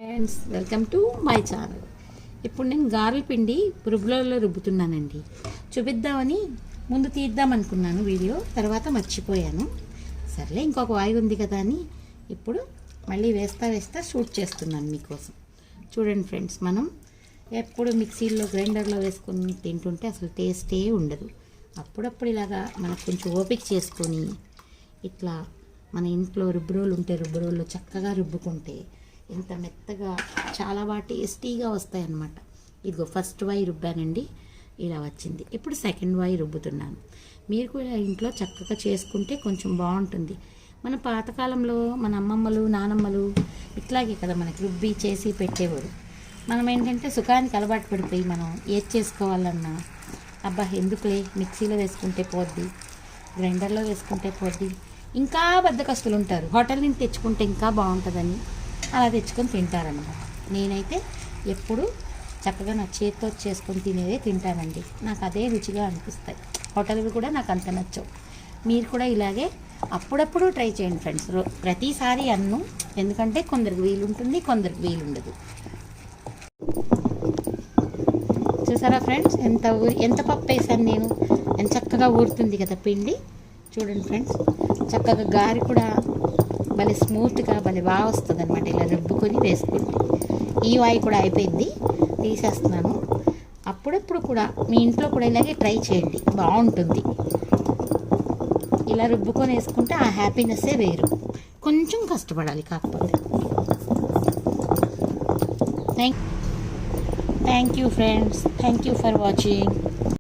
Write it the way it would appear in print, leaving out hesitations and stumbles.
Friends, welcome to my channel. ఇప్పుడు నేను గారెల పిండి రుబ్బులలో రుబ్బుతున్నానండి. చూపిద్దామని ముందు తీద్దాం అనుకున్నాను వీడియో, తర్వాత మర్చిపోయాను. సర్లే ఇంకొక వాయి ఉంది కదా అని ఇప్పుడు మళ్ళీ వేస్తా షూట్ చేస్తున్నాను మీకోసం. చూడండి ఫ్రెండ్స్, మనం ఎప్పుడు మిక్సీలో గ్రైండర్లో వేసుకొని తింటుంటే అసలు టేస్టే ఉండదు. అప్పుడప్పుడు ఇలాగా మనకు కొంచెం ఓపిక చేసుకొని ఇట్లా మన ఇంట్లో రుబ్బురోలు ఉంటే రుబ్బురోల్లో చక్కగా రుబ్బుకుంటే ఎంత మెత్తగా చాలా బాగా టేస్టీగా వస్తాయి అన్నమాట. ఇదిగో ఫస్ట్ వాయి రుబ్బానండి, ఇలా వచ్చింది. ఇప్పుడు సెకండ్ వాయి రుబ్బుతున్నాను. మీరు కూడా ఇంట్లో చక్కగా చేసుకుంటే కొంచెం బాగుంటుంది. మన పాతకాలంలో మన అమ్మమ్మలు నానమ్మలు ఇట్లాగే కదా మనకి రుబ్బి చేసి పెట్టేవారు. మనం ఏంటంటే సుఖానికి అలవాటు పడిపోయి మనం ఏది చేసుకోవాలన్నా అబ్బా ఎందుకులే మిక్సీలో వేసుకుంటే పోద్ది, గ్రైండర్లో వేసుకుంటే పోద్ది, ఇంకా బద్దకస్తులు ఉంటారు. హోటల్ నుంచి తెచ్చుకుంటే ఇంకా బాగుంటుందని అలా తెచ్చుకొని తింటారన్నమాట. నేనైతే ఎప్పుడు చక్కగా నా చేతితో చేసుకొని తినేదే తింటానండి. నాకు అదే రుచిగా అనిపిస్తాయి. హోటల్వి కూడా నాకు అంత నచ్చవు. మీరు కూడా ఇలాగే అప్పుడప్పుడు ట్రై చేయండి ఫ్రెండ్స్. ప్రతిసారి అన్ను, ఎందుకంటే కొందరికి వీలు ఉంటుంది, కొందరికి వీలు ఉండదు. చూసారా ఫ్రెండ్స్, ఎంత పప్పు వేసాను నేను, ఎంత చక్కగా ఊరుతుంది కదా పిండి. చూడండి ఫ్రెండ్స్, చక్కగా గారి కూడా భలే స్మూత్గా భలే బాగా వస్తుంది అనమాట. ఇలా రుబ్బుకొని వేసుకుంటే ఈ వాయి కూడా అయిపోయింది, తీసేస్తున్నాను. అప్పుడప్పుడు కూడా మీ ఇంట్లో కూడా ఇలాగే ట్రై చేయండి, బాగుంటుంది. ఇలా రుబ్బుకొని వేసుకుంటే ఆ హ్యాపీనెస్సే వేరు. కొంచెం కష్టపడాలి కాకపోతే. Thank you friends, thank you for watching.